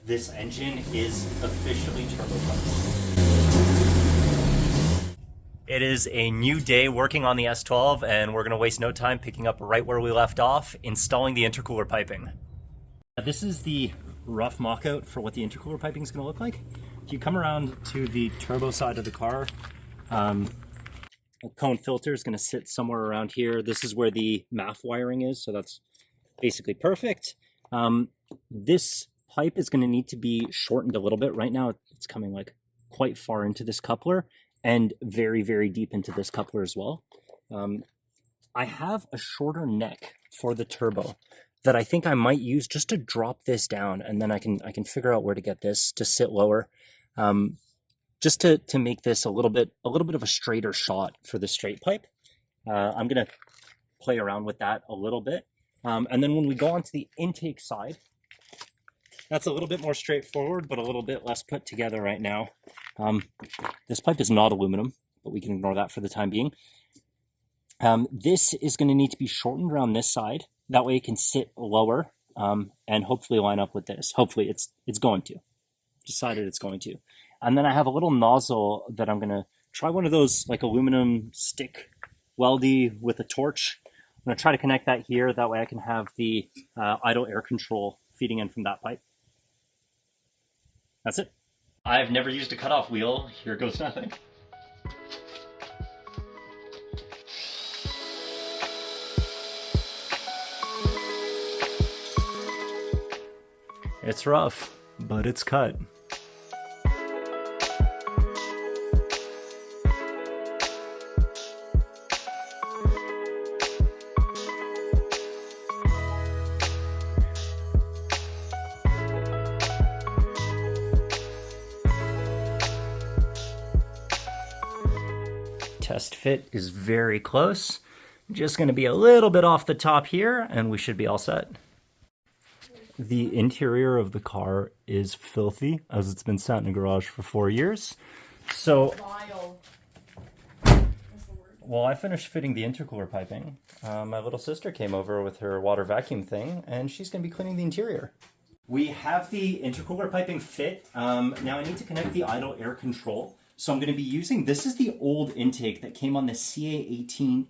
This engine is officially turbopiped. It is a new day working on the S12, and we're going to waste no time picking up right where we left off, installing the intercooler piping. This is the rough mock-out for what the intercooler piping is going to look like. If you come around to the turbo side of the car, a cone filter is going to sit somewhere around here. This is where the MAF wiring is, so that's basically perfect. This pipe is going to need to be shortened a little bit. Right now it's coming like quite far into this coupler and very, very deep into this coupler as well. I have a shorter neck for the turbo that I think I might use just to drop this down, and then I can figure out where to get this to sit lower, just to make this a little bit of a straighter shot for the straight pipe. I'm gonna play around with that a little bit, and then when we go on to the intake side, that's a little bit more straightforward, but a little bit less put together right now. This pipe is not aluminum, but we can ignore that for the time being. This is going to need to be shortened around this side. That way it can sit lower, and hopefully line up with this. Hopefully it's going to. Decided it's going to. And then I have a little nozzle that I'm going to try one of those like aluminum stick weldy with a torch. I'm going to try to connect that here. That way I can have the idle air control feeding in from that pipe. That's it. I've never used a cutoff wheel. Here goes nothing. It's rough, but it's cut. Test fit is very close. Just going to be a little bit off the top here, and we should be all set. The interior of the car is filthy, as it's been sat in a garage for 4 years. So, while I finished fitting the intercooler piping, my little sister came over with her water vacuum thing, and she's going to be cleaning the interior. We have the intercooler piping fit. Now I need to connect the idle air control. So I'm going to be using, this is the old intake that came on the CA18ET,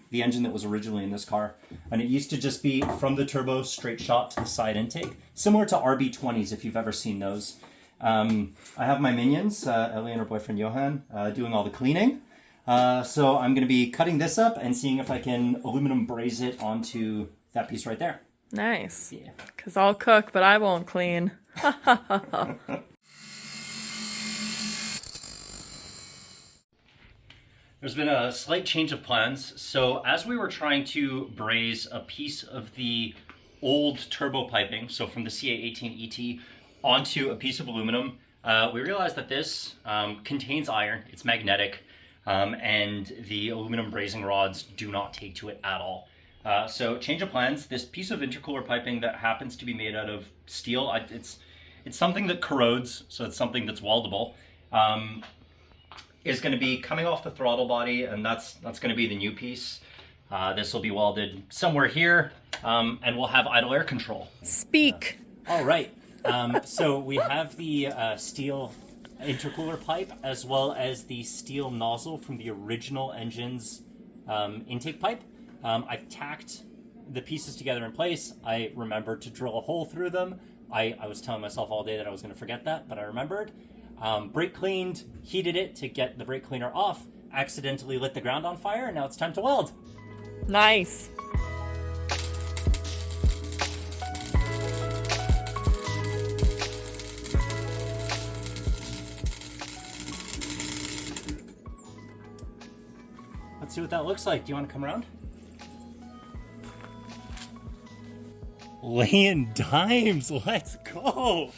the engine that was originally in this car. And it used to just be from the turbo straight shot to the side intake, similar to RB20s if you've ever seen those. I have my minions, Ellie and her boyfriend Johan, doing all the cleaning. So I'm going to be cutting this up and seeing if I can aluminum braze it onto that piece right there. Nice. Yeah. Because I'll cook, but I won't clean. There's been a slight change of plans. So as we were trying to braze a piece of the old turbo piping, so from the CA18ET onto a piece of aluminum, we realized that this contains iron, it's magnetic, and the aluminum brazing rods do not take to it at all. So change of plans, this piece of intercooler piping that happens to be made out of steel, it's something that corrodes, so it's something that's weldable. Is going to be coming off the throttle body, and that's going to be the new piece. This will be welded somewhere here, and we'll have idle air control. Speak. All right. So we have the steel intercooler pipe as well as the steel nozzle from the original engine's intake pipe. I've tacked the pieces together in place. I remembered to drill a hole through them. I was telling myself all day that I was going to forget that, but I remembered. Brake cleaned, heated it to get the brake cleaner off, accidentally lit the ground on fire, and now it's time to weld. Nice. Let's see what that looks like. Do you want to come around? Laying dimes, let's go!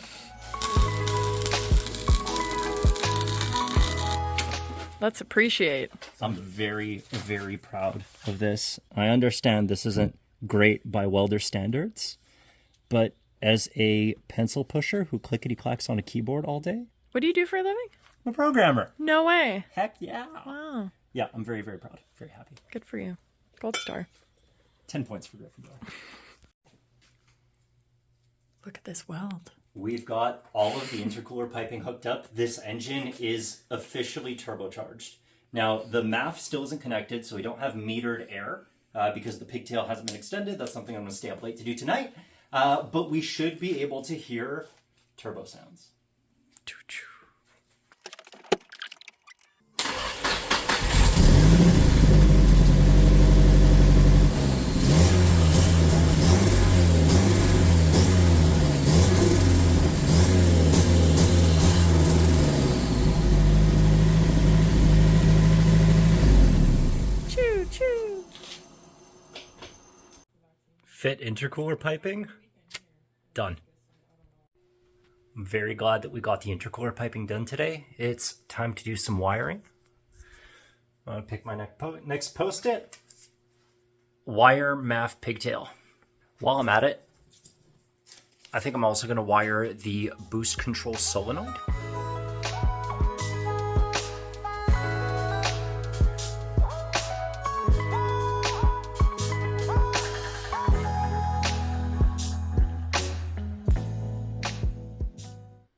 Let's appreciate. I'm very, very proud of this. I understand this isn't great by welder standards, but as a pencil pusher who clickety-clacks on a keyboard all day... What do you do for a living? I'm a programmer. No way. Heck yeah. Wow. Yeah, I'm very, very proud. Very happy. Good for you. Gold star. 10 points for Gryffindor. Look at this weld. We've got all of the intercooler piping hooked up. This engine is officially turbocharged. Now, the MAF still isn't connected, so we don't have metered air because the pigtail hasn't been extended. That's something I'm going to stay up late to do tonight. But we should be able to hear turbo sounds. Fit intercooler piping, done. I'm very glad that we got the intercooler piping done today. It's time to do some wiring. I'm gonna pick my next post-it. Wire MAF pigtail. While I'm at it, I think I'm also gonna wire the boost control solenoid.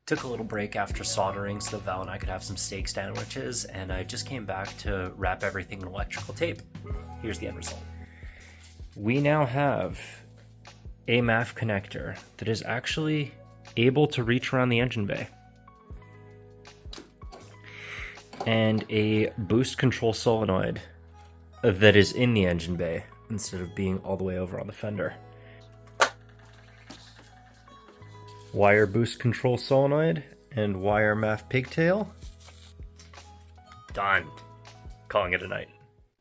Took a little break after soldering so that Val and I could have some steak sandwiches, and I just came back to wrap everything in electrical tape. Here's the end result. We now have a MAF connector that is actually able to reach around the engine bay, and a boost control solenoid that is in the engine bay instead of being all the way over on the fender. Wire boost control solenoid and wire MAF pigtail. Done. Calling it a night.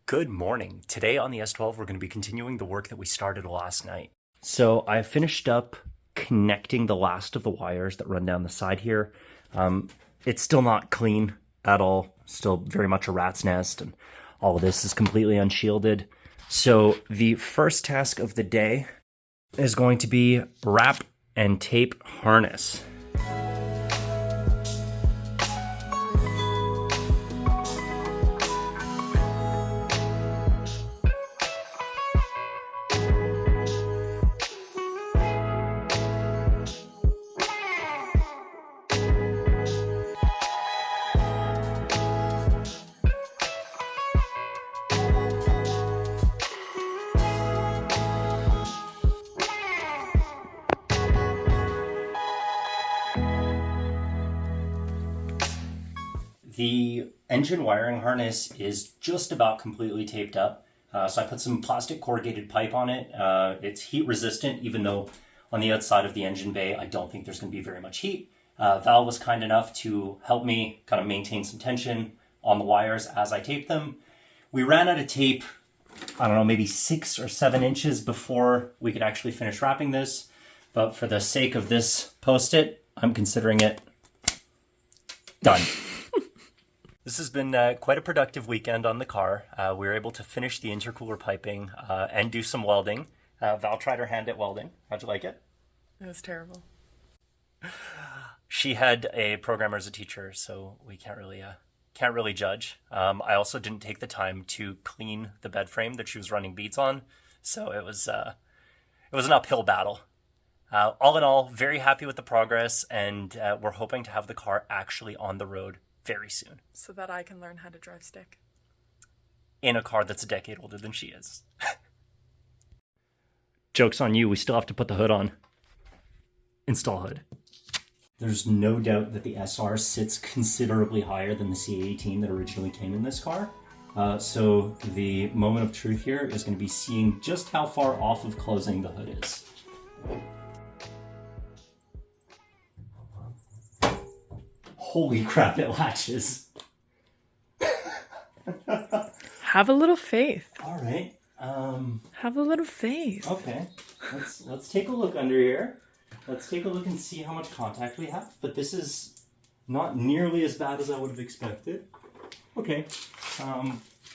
Good morning. Today on the S12, we're going to be continuing the work that we started last night. So I finished up connecting the last of the wires that run down the side here. It's still not clean at all. Still very much a rat's nest, and all of this is completely unshielded. So the first task of the day is going to be wrap and tape harness. The engine wiring harness is just about completely taped up. So I put some plastic corrugated pipe on it. It's heat resistant, even though on the outside of the engine bay, I don't think there's going to be very much heat. Val was kind enough to help me kind of maintain some tension on the wires as I taped them. We ran out of tape, I don't know, maybe 6 or 7 inches before we could actually finish wrapping this. But for the sake of this post-it, I'm considering it done. This has been quite a productive weekend on the car. We were able to finish the intercooler piping and do some welding. Val tried her hand at welding. How'd you like it? It was terrible. She had a programmer as a teacher, so we can't really judge. I also didn't take the time to clean the bed frame that she was running beads on, so it was an uphill battle. All in all, very happy with the progress, and we're hoping to have the car actually on the road very soon. So that I can learn how to drive stick. In a car that's a decade older than she is. Joke's on you, we still have to put the hood on. Install hood. There's no doubt that the SR sits considerably higher than the C18 that originally came in this car. So the moment of truth here is going to be seeing just how far off of closing the hood is. Holy crap, it latches. Have a little faith. All right. Have a little faith. Okay. Let's take a look under here. Let's take a look and see how much contact we have. But this is not nearly as bad as I would have expected. Okay.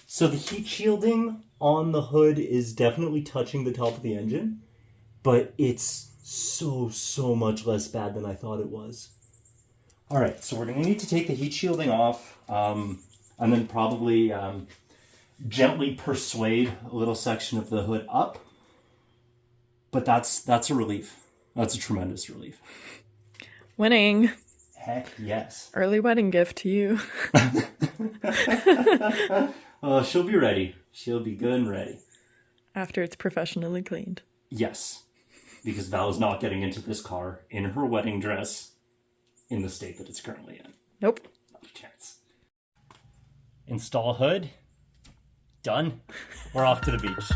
So the heat shielding on the hood is definitely touching the top of the engine, but it's so much less bad than I thought it was. All right, so we're going to need to take the heat shielding off, and then probably gently persuade a little section of the hood up. But that's a relief. That's a tremendous relief. Winning. Heck yes. Early wedding gift to you. Oh, she'll be ready. She'll be good and ready. After it's professionally cleaned. Yes. Because Val is not getting into this car in her wedding dress in the state that it's currently in. Nope. Not a chance. Install hood. Done. We're off to the beach.